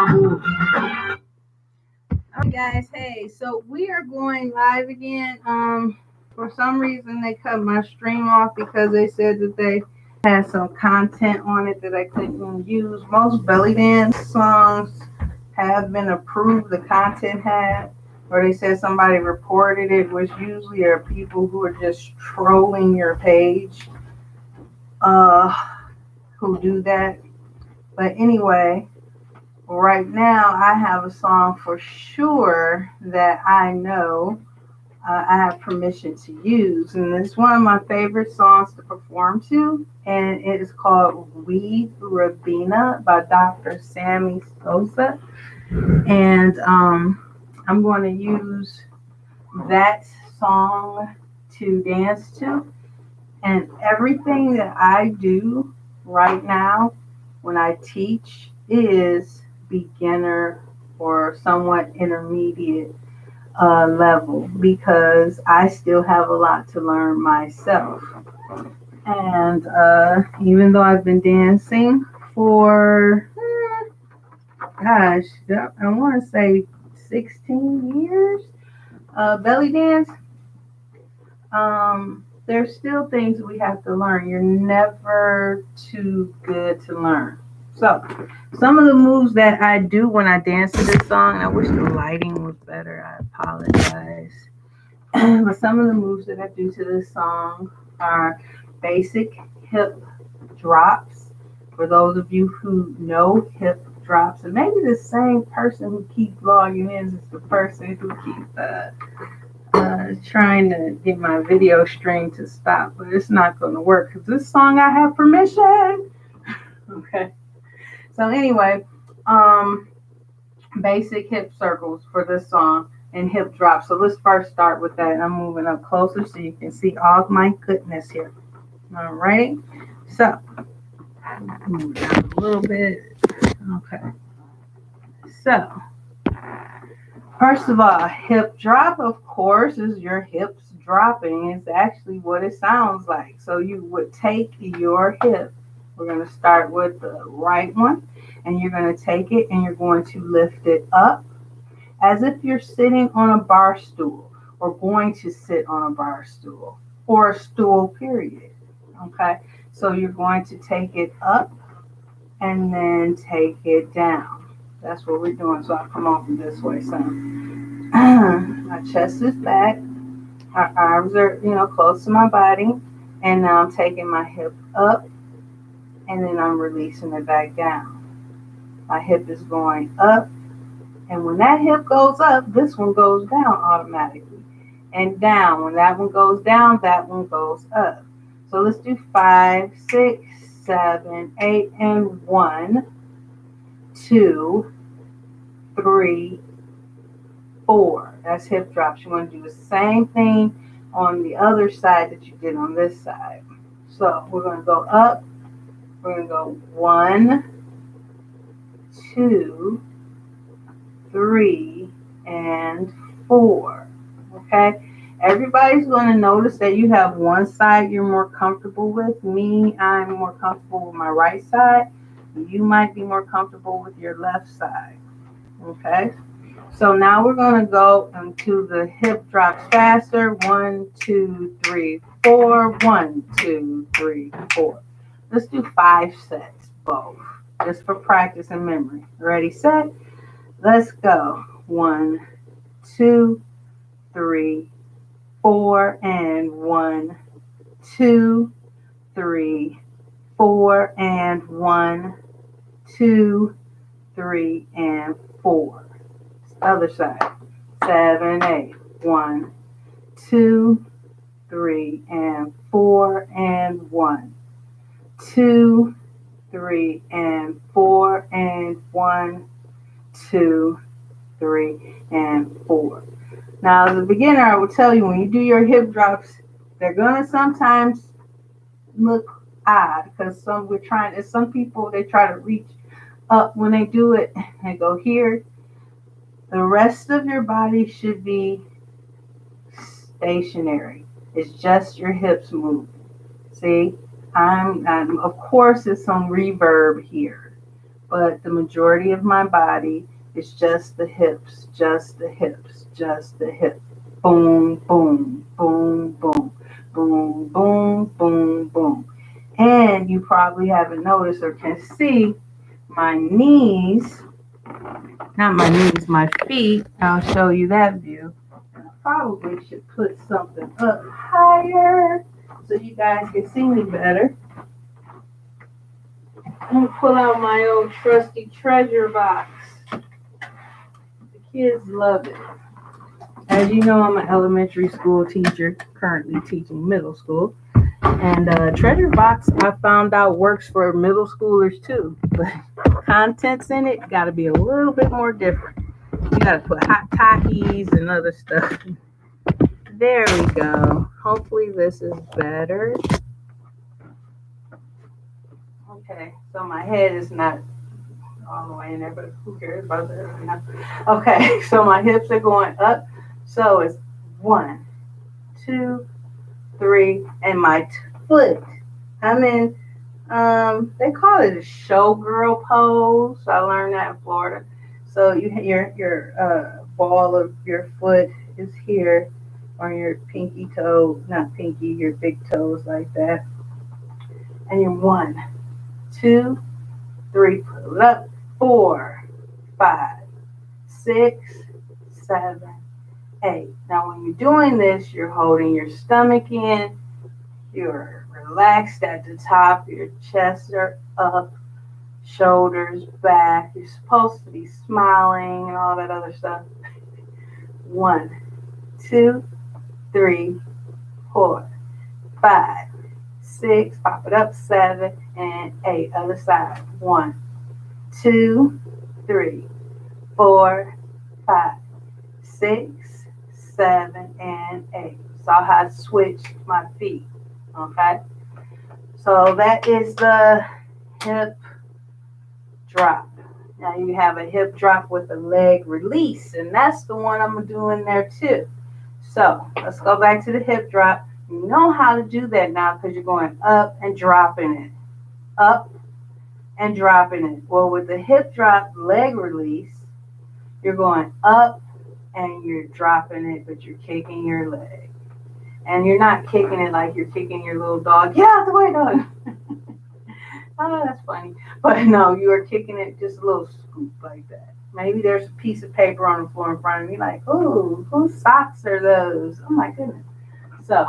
Alright guys, hey, so we are going live again. For some reason they cut my stream off because they said that they had some content on it that I couldn't use. Most belly dance songs have been approved, the content had, or they said somebody reported it, which usually are people who are just trolling your page, uh, who do that. But anyway, right now, I have a song for sure that I know I have permission to use, and it's one of my favorite songs to perform to, and it is called We Rebena by Dr. Sammy Sosa, and I'm going to use that song to dance to, and everything that I do right now when I teach is beginner or somewhat intermediate level because I still have a lot to learn myself. And even though I've been dancing for, gosh, I want to say 16 years, belly dance, there's still things we have to learn. You're never too good to learn. So, some of the moves that I do when I dance to this song, I wish the lighting was better. I apologize. But some of the moves that I do to this song are basic hip drops. For those of you who know hip drops, and maybe the same person who keeps logging in is the person who keeps trying to get my video stream to stop, but it's not going to work because this song I have permission. Okay. So anyway, basic hip circles for this song and hip drops. So let's first start with that. I'm moving up closer so you can see all of my goodness here. All right. So move down a little bit. Okay. So first of all, hip drop, of course, is your hips dropping. It's actually what it sounds like. So you would take your hip. We're going to start with the right one, and you're going to take it and you're going to lift it up as if you're sitting on a bar stool or going to sit on a bar stool or a stool, period. Okay? So you're going to take it up and then take it down. That's what we're doing. So I'll come over this way. So my chest is back. My arms are, close to my body. And now I'm taking my hip up and then I'm releasing it back down. My hip is going up. And when that hip goes up, this one goes down automatically. And down. When that one goes down, that one goes up. So let's do 5, 6, 7, 8, and 1, 2, 3, 4. That's hip drops. You want to do the same thing on the other side that you did on this side. So we're going to go up. We're going to go 1, 2, 3, and 4. Okay? Everybody's going to notice that you have one side you're more comfortable with. Me, I'm more comfortable with my right side. You might be more comfortable with your left side. Okay? So now we're going to go into the hip drops faster. 1, 2, 3, 4. 1, 2, 3, 4. Let's do 5 sets, both, just for practice and memory. Ready, set? Let's go. 1, 2, 3, 4, and 1, 2, 3, 4, and 1, 2, 3, and 4. Other side. 7, 8. 1, 2, 3, and 4, and 1, 2, 3, and 4, and 1, 2, 3, and 4. Now, as a beginner, I will tell you when you do your hip drops, they're gonna sometimes look odd because some people they try to reach up when they do it. They go here. The rest of your body should be stationary. It's just your hips moving. See, I'm of course, there's some reverb here. but the majority of my body is just the hips, just the hips, just the hips. Boom, boom, boom, boom, boom, boom, boom, boom. And you probably haven't noticed or can see my knees, not my knees, my feet. I'll show you that view. I probably should put something up higher so you guys can see me better. I'm going to pull out my old trusty treasure box. The kids love it. As you know, I'm an elementary school teacher, currently teaching middle school. And treasure box, I found out, works for middle schoolers too. But contents in it got to be a little bit more different. You got to put hot Takis and other stuff. There we go. Hopefully this is better. Okay, so my head is not all the way in there, but who cares about that? Okay, so my hips are going up. So it's 1, 2, 3, and my foot. I'm in, they call it a showgirl pose. I learned that in Florida. So your ball of your foot is here on your pinky toe, not pinky, your big toes like that. And you're 1, 2, 3, pull it up, 4, 5, 6, 7, 8. Now when you're doing this, you're holding your stomach in, you're relaxed at the top, your chest are up, shoulders back. You're supposed to be smiling and all that other stuff. 1, 2, 3, 4, 5, 6, pop it up, 7 and 8. Other side. 1, 2, 3, 4, 5, 6, 7, and 8. Saw how I switched my feet. Okay. So that is the hip drop. Now you have a hip drop with a leg release, and that's the one I'm gonna do in there too. So let's go back to the hip drop. You know how to do that now because you're going up and dropping it. Up and dropping it. Well, with the hip drop leg release, you're going up and you're dropping it, but you're kicking your leg. And you're not kicking it like you're kicking your little dog. Get out the way, dog. Oh, that's funny. But no, you are kicking it just a little scoop like that. Maybe there's a piece of paper on the floor in front of me, like, ooh, whose socks are those? Oh my goodness. So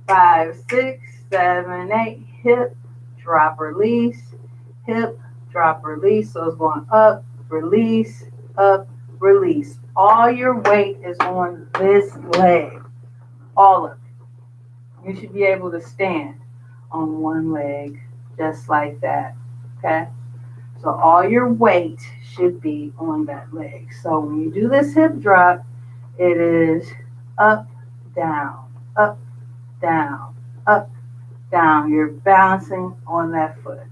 5, 6, 7, 8, hip, drop, release, hip, drop, release. So it's going up, release, up, release. All your weight is on this leg. All of it. You should be able to stand on one leg just like that. Okay? So all your weight should be on that leg. So when you do this hip drop, it is up, down, up, down, up, down. You're balancing on that foot.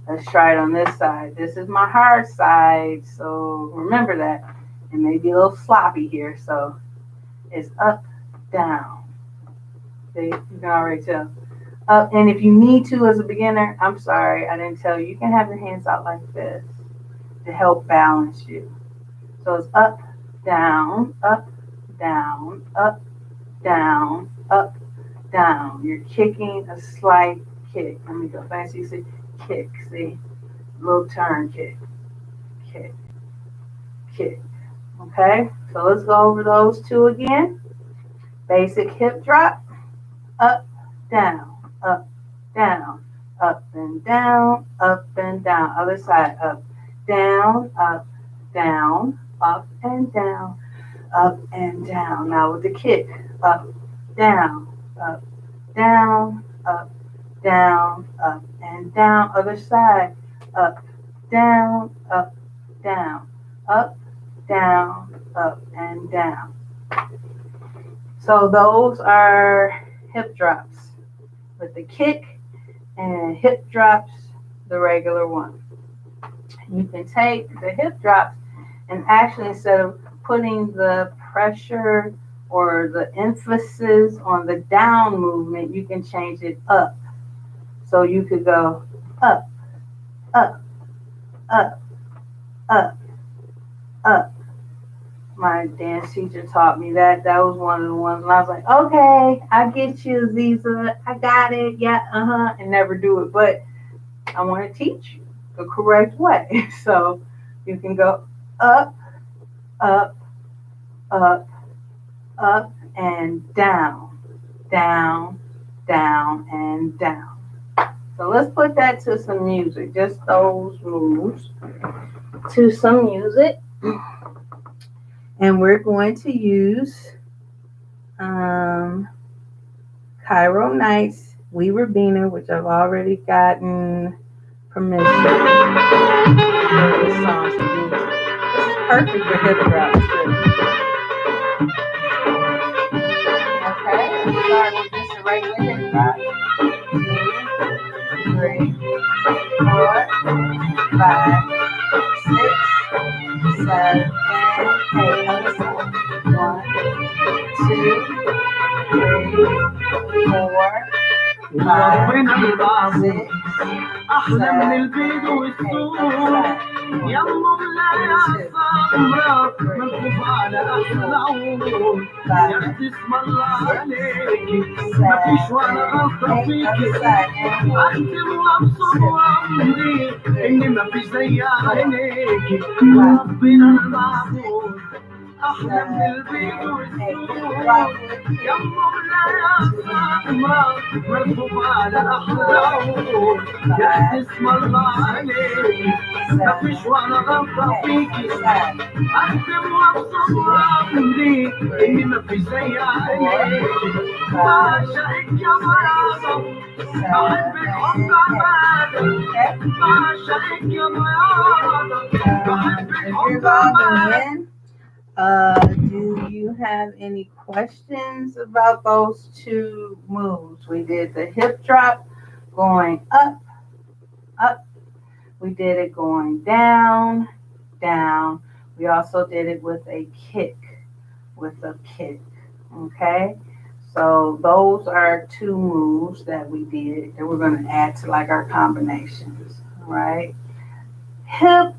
Let's try it on this side. This is my hard side, so remember that. It may be a little sloppy here, so it's up, down. See, you can already tell. Up, and if you need to as a beginner, I'm sorry, I didn't tell you. You can have your hands out like this to help balance you. So it's up, down, up, down, up, down, up, down. You're kicking a slight kick. Let me go back so you see kick, see? Little turn kick, kick, kick. Okay, so let's go over those two again. Basic hip drop, up, down, up, down, up and down, up and down. Other side, up, down, up, down, up and down, up and down. Now with the kick, up, down, up, down, up, down, up and down. Other side, up, down, up, down, up, down, up and down. So those are hip drops with the kick and hip drops, the regular one. You can take the hip drops and actually, instead of putting the pressure or the emphasis on the down movement, you can change it up. So you could go up, up, up, up, up. My dance teacher taught me that. That was one of the ones. And I was like, okay, I get you, Aziza. I got it. Yeah, and never do it. But I want to teach you the correct way. So you can go up, up, up, up, and down, down, down, and down. So let's put that to some music. Just those moves to some music. And we're going to use Cairo Nights, We Rebena, which I've already gotten permission for this song to use. This is perfect for hip drops too. Okay, let's start with just a regular hip drop. 2, 3, 4, 5, 6, 7, 8. Other side. 1, 2, 3, 4, 5, 6, أحلى من البيض والسوق يا مولاي الصبرة مكتوب على أحلى عمود يا اسم الله عليكي مفيش ولا غلطة فيكي أختم وأبصر وأمضي إني مفيش زي عينيكي ربنا المعبود أحلى من البيض والسوق يا مولاي الصبرة مكتوب على أحلى عمود يا اسم الله عليكي مفيش ولا غلطة فيكي أختم وأبصر وأمضي إني مفيش زي عينيكي بعشقك يا بياضة بحبك حب عبادة بعشقك يا بياضة بحبك حب عبادة. Do you have any questions about those two moves? We did the hip drop going up, up. We did it going down, down. We also did it with a kick, okay? So those are two moves that we did that we're going to add to like our combinations, all right? Hip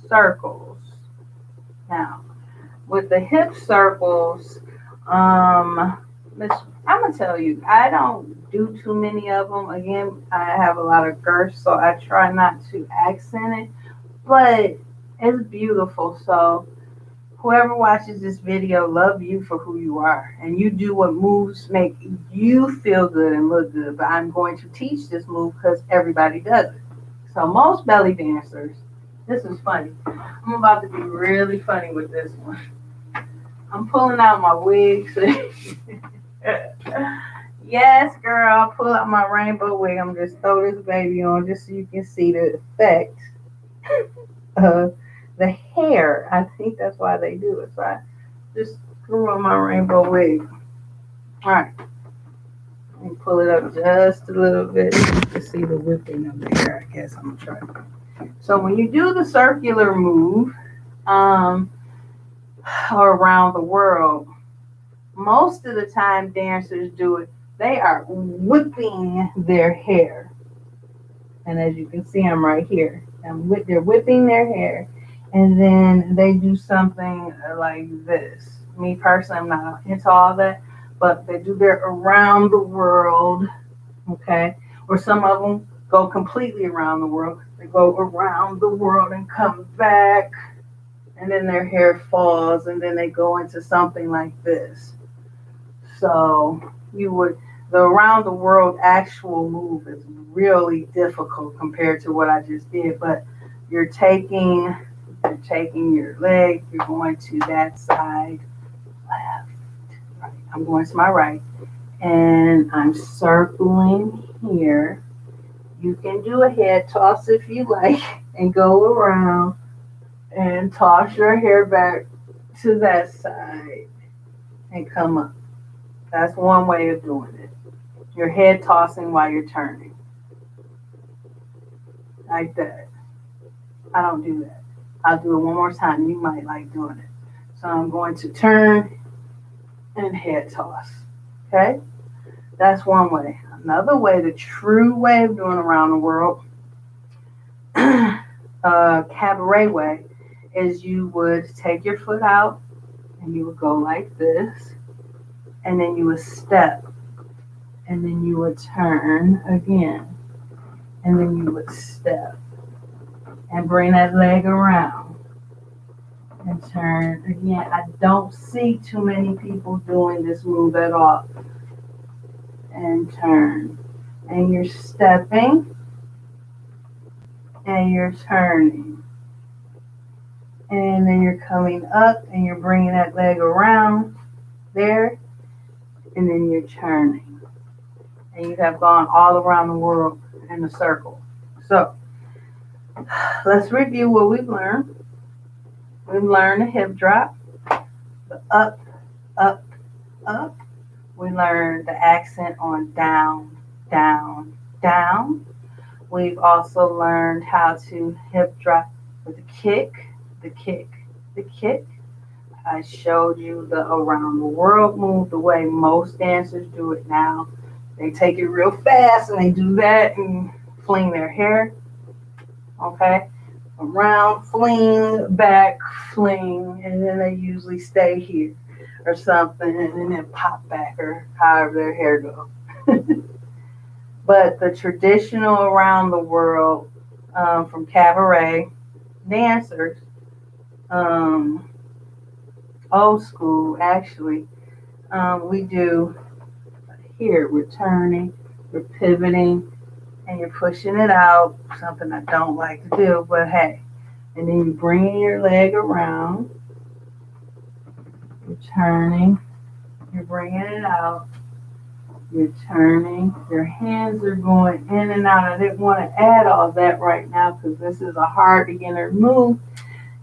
circles. Now, with the hip circles, I'm going to tell you, I don't do too many of them. Again, I have a lot of girth, so I try not to accent it, but it's beautiful. So whoever watches this video, love you for who you are, and you do what moves make you feel good and look good. But I'm going to teach this move because everybody does it. So most belly dancers, this is funny. I'm about to be really funny with this one. I'm pulling out my wig. Yes, girl, I'll pull out my rainbow wig. I'm just throw this baby on just so you can see the effect of the hair. I think that's why they do it. So I just threw on my rainbow wig. All right. Let me pull it up just a little bit to see the whipping of the hair. I guess I'm going to try. So when you do the circular move around the world, most of the time dancers do it. They are whipping their hair. And as you can see, I'm right here. They're whipping their hair. And then they do something like this. Me personally, I'm not into all that. But they do their around the world. Okay? Or some of them go completely around the world. They go around the world and come back. And then their hair falls. And then they go into something like this. So the around the world actual move is really difficult compared to what I just did. But you're taking your leg, you're going to that side, left, right. I'm going to my right, and I'm circling here. You can do a head toss if you like, and go around and toss your hair back to that side and come up. That's one way of doing it. Your head tossing while you're turning. Like that. I don't do that. I'll do it one more time. You might like doing it. So I'm going to turn and head toss. Okay? That's one way. Another way, the true way of doing around the world, cabaret way is you would take your foot out and you would go like this, and then you would step, and then you would turn again, and then you would step and bring that leg around and turn again. I don't see too many people doing this move at all. And turn, and you're stepping and you're turning, and then you're coming up and you're bringing that leg around there, and then you're turning, and you have gone all around the world in a circle. So let's review what we've learned. We've learned the hip drop, the up, up, up. We learned the accent on down, down, down. We've also learned how to hip drop with the kick, the kick, the kick. I showed you the around the world move, the way most dancers do it now. They take it real fast and they do that and fling their hair. Okay? Around, fling, back, fling, and then they usually stay here or something and then pop back or however their hair goes. But the traditional around the world from cabaret dancers, old school actually, we do here, we're turning, we're pivoting, and you're pushing it out, something I don't like to do, but hey. And then you're bringing your leg around, you're turning, you're bringing it out, you're turning, your hands are going in and out. I didn't want to add all that right now because this is a hard beginner move.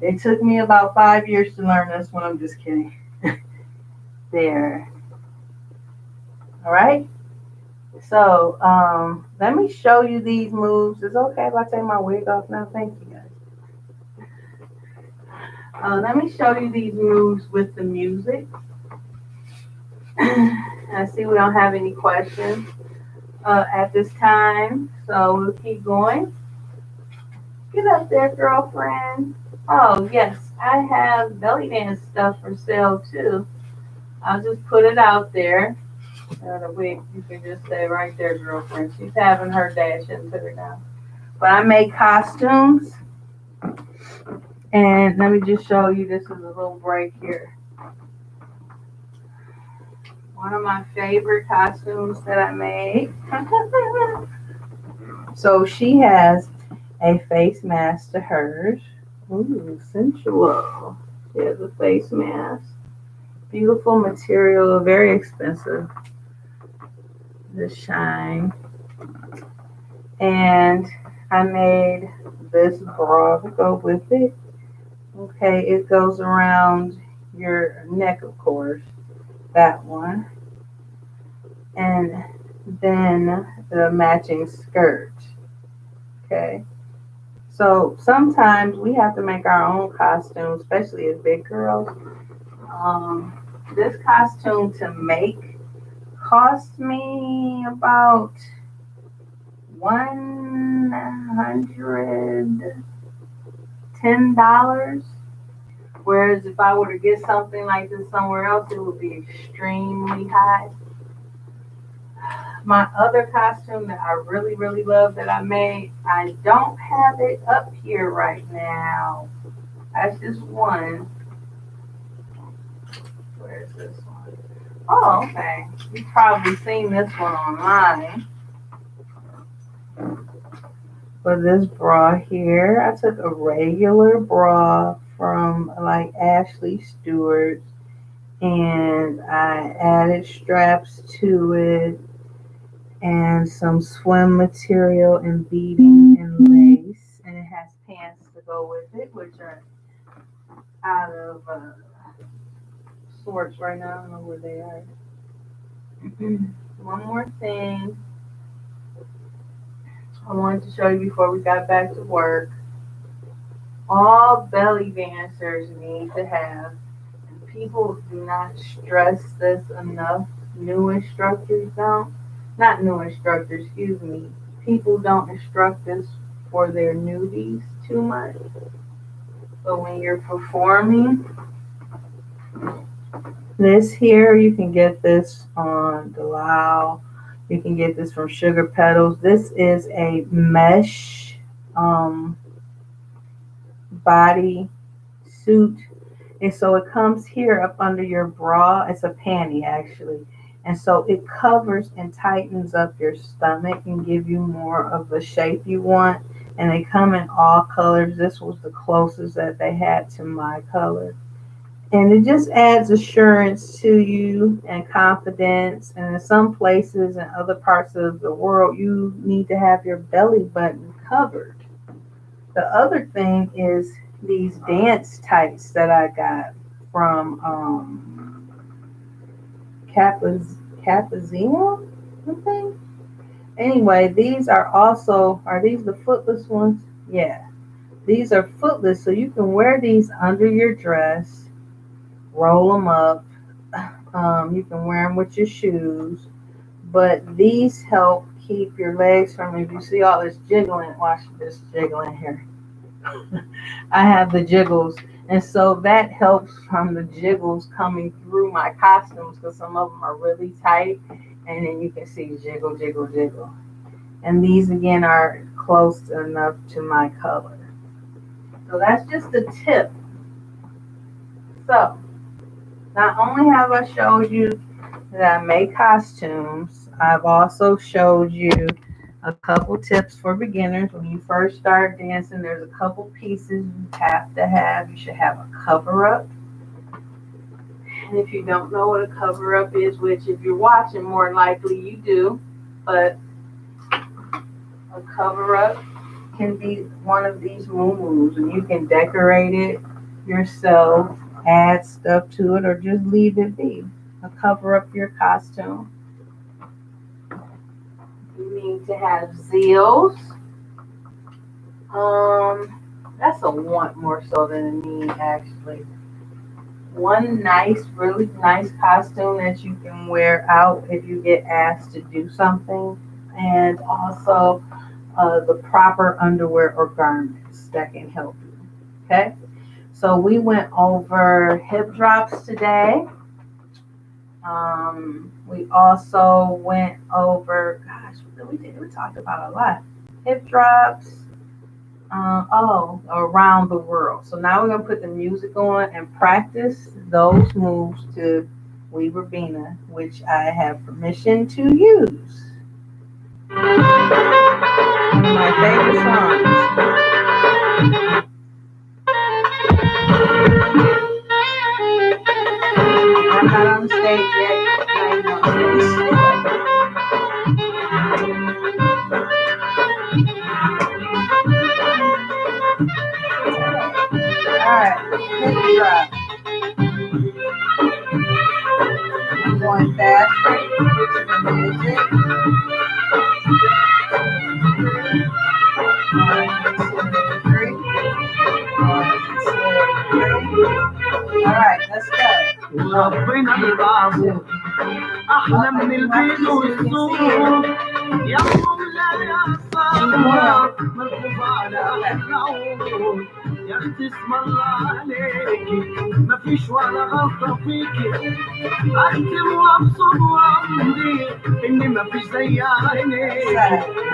It took me about 5 years to learn this one. I'm just kidding. There. All right. So let me show you these moves. Is it okay if I take my wig off now? Thank you, guys. Let me show you these moves with the music. I see we don't have any questions at this time, so we'll keep going. Get up there, girlfriend. Oh, yes, I have belly dance stuff for sale, too. I'll just put it out there. You can just stay right there, girlfriend. She's having her day. I shouldn't put her down. But I make costumes. And let me just show you. This is a little break here. One of my favorite costumes that I made. So she has a face mask to hers. Ooh, sensual. She has a face mask. Beautiful material, very expensive. The shine. And I made this bra to go with it. Okay, it goes around your neck, of course. That one. And then the matching skirt. Okay. So sometimes we have to make our own costumes, especially as big girls. This costume to make cost me about $110. Whereas if I were to get something like this somewhere else, it would be extremely high. My other costume that I really, really love that I made, I don't have it up here right now. That's just one. Where is this one? Oh, okay. You've probably seen this one online. For this bra here, I took a regular bra from like Ashley Stewart's and I added straps to it and some swim material and beading and lace, and it has pants to go with it, which are out of sorts right now. I don't know where they are. One more thing I wanted to show you before we got back to work. All belly dancers need to have, and people do not stress this enough, new instructors don't. Not new instructors, excuse me. People don't instruct this for their newbies. too much. But when you're performing, this here, you can get this on Delau. You can get this from Sugar Petals. This is a mesh body suit. And so it comes here up under your bra. It's a panty actually. And so it covers and tightens up your stomach and give you more of the shape you want. And they come in all colors. This was the closest that they had to my color. And it just adds assurance to you and confidence. And in some places and other parts of the world, you need to have your belly button covered. The other thing is these dance tights that I got from Capazino, I think. Anyway, these are these the footless ones? Yeah. These are footless, so you can wear these under your dress, roll them up. You can wear them with your shoes, but these help keep your legs from, if you see all this jiggling, watch this jiggling here. I have the jiggles, and so that helps from the jiggles coming through my costumes because some of them are really tight, and then you can see jiggle, jiggle, jiggle. And these again are close enough to my color. So that's just the tip. So not only have I showed you that I make costumes, I've also showed you a couple tips for beginners. When you first start dancing, there's a couple pieces you have to have. You should have a cover up. And if you don't know what a cover up is, which if you're watching, more likely you do, but a cover up can be one of these moo-moos, and you can decorate it yourself, add stuff to it, or just leave it be. Cover up your costume. You need to have zeals. That's a want more so than a need actually. One nice, really nice costume that you can wear out if you get asked to do something, and also the proper underwear or garments that can help you. Okay, so we went over hip drops today. We also went over, gosh, what did we talked about a lot. Hip drops, around the world. So now we're gonna put the music on and practice those moves to We Rebena, which I have permission to use. One of my favorite songs. I'm not on stage yet. I'm on stage. Alright, hip drop. I'm going faster with the music. 1, 2, 3. 1, 2, 3. Alright, let's go. ربنا بالعفو احلى من البيت والسوق يا مولاي يا صبرك مركوب على احلى عود يا اختي اسم الله عليكي مفيش ولا غلطه فيكي اختم وابصر وامضي اني مفيش زي عينيكي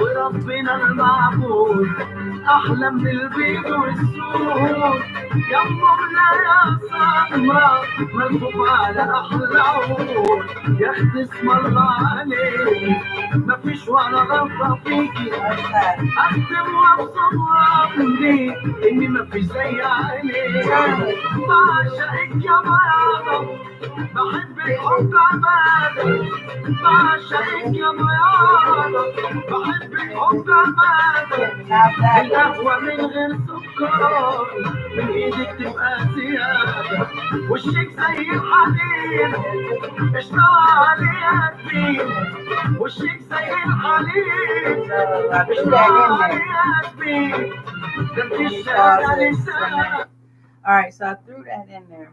وربنا المعبود احلى من البيت والسوق يا مولاي يا صبرك مركوب على احلى عود يا اختي اسم الله عليكي مفيش ولا غلطه فيكي اختم وابصر وامضي اني مفيش زي عينيكي بعشقك يا بياضة بحبك حب عبادة بعشقك يا بياضة بحبك حب عبادة القهوة من غير سكر من ايدك تبقى زيادة وشك زي الحليب اشتغل عليها كبير وشك زي الحليب اشتغل عليها كبير ده انت الشارع لسان. Alright, so I threw that in there.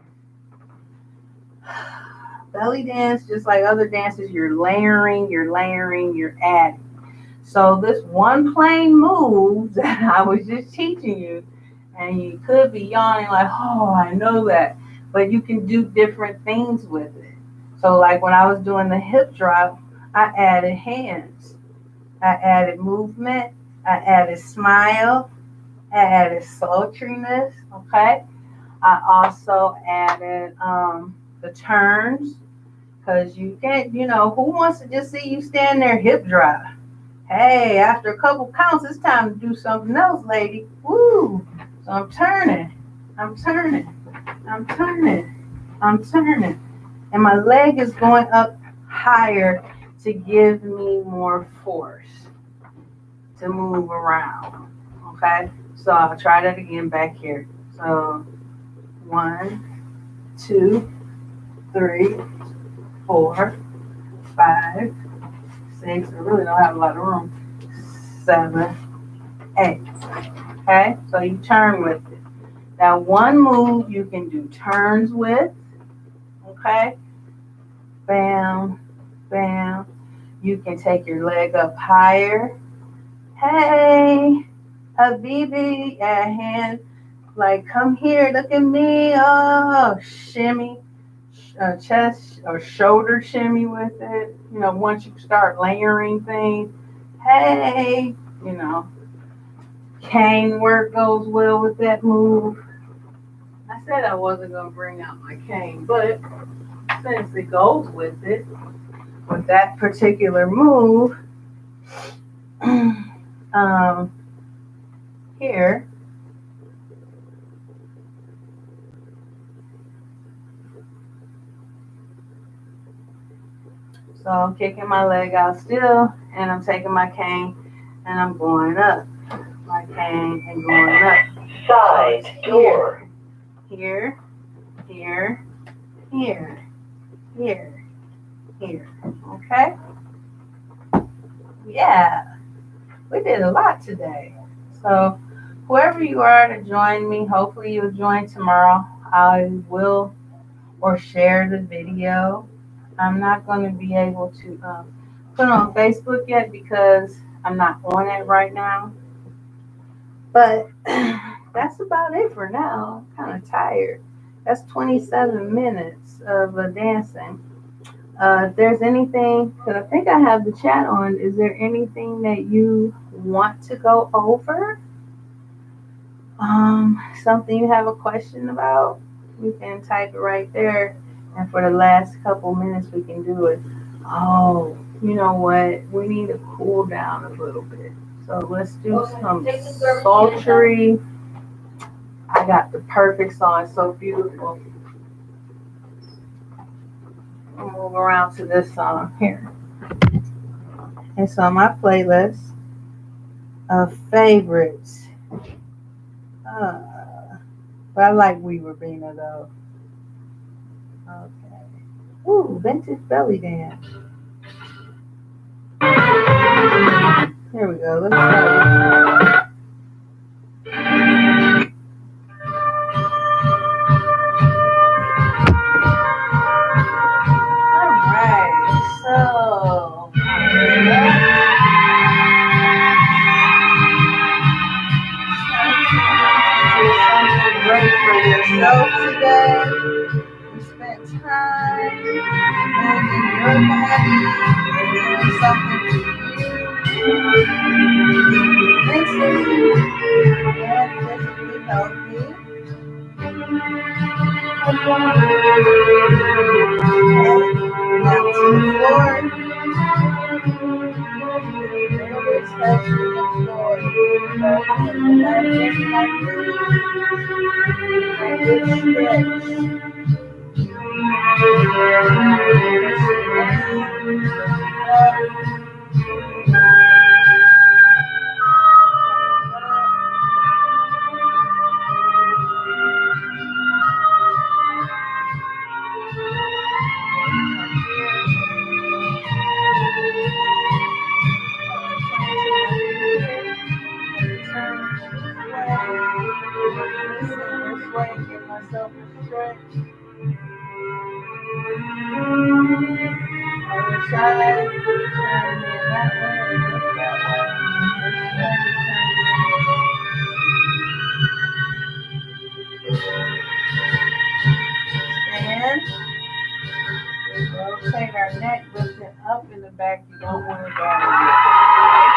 Belly dance, just like other dances, you're layering, you're adding. So this one plain move that I was just teaching you, and you could be yawning like, oh, I know that. But you can do different things with it. So like when I was doing the hip drop, I added hands. I added movement. I added smile. I added sultriness. Okay. I also added the turns because you can't, who wants to just see you stand there hip drop? Hey, after a couple counts, it's time to do something else, lady. Woo! So I'm turning. I'm turning. I'm turning. I'm turning. And my leg is going up higher to give me more force to move around. Okay? So I'll try that again back here. So 1, 2, 3, 4, 5, 6. I really don't have a lot of room. 7, 8. Okay? So you turn with it. Now one move you can do turns with. Okay? Bam, bam. You can take your leg up higher. Hey, Habibi, a hand like, come here, look at me. Oh, shimmy, chest or shoulder shimmy with it. Once you start layering things, hey, cane work goes well with that move. I said I wasn't going to bring out my cane, but since it goes with it, with that particular move, here, so I'm kicking my leg out still, and I'm taking my cane, and I'm going up. My cane and going up. Side door. Here, here, here, here, here. Okay? Yeah, we did a lot today. So whoever you are to join me, hopefully you'll join tomorrow. I will or share the video. I'm not going to be able to put it on Facebook yet because I'm not on it right now. But that's about it for now. I'm kind of tired. That's 27 minutes of dancing. If there's anything, because I think I have the chat on, is there anything that you want to go over? Something you have a question about? You can type it right there. And for the last couple minutes, we can do it. Oh, you know what? We need to cool down a little bit. So let's do some sultry. I got the perfect song. It's so beautiful. I'll move around to this song here. It's on my playlist of favorites. But I like We Rebena though. Okay. Ooh, vintage belly dance. Here we go. Let's try it. Great for yourself today. You spent time moving your body, doing something for you, mentally and physically healthy. Now to the floor. Fingers touching the floor. Just like give myself a stretch. Other side, turn it that way, that way. here. Rotate our neck, lift it up in the back. You don't want it down.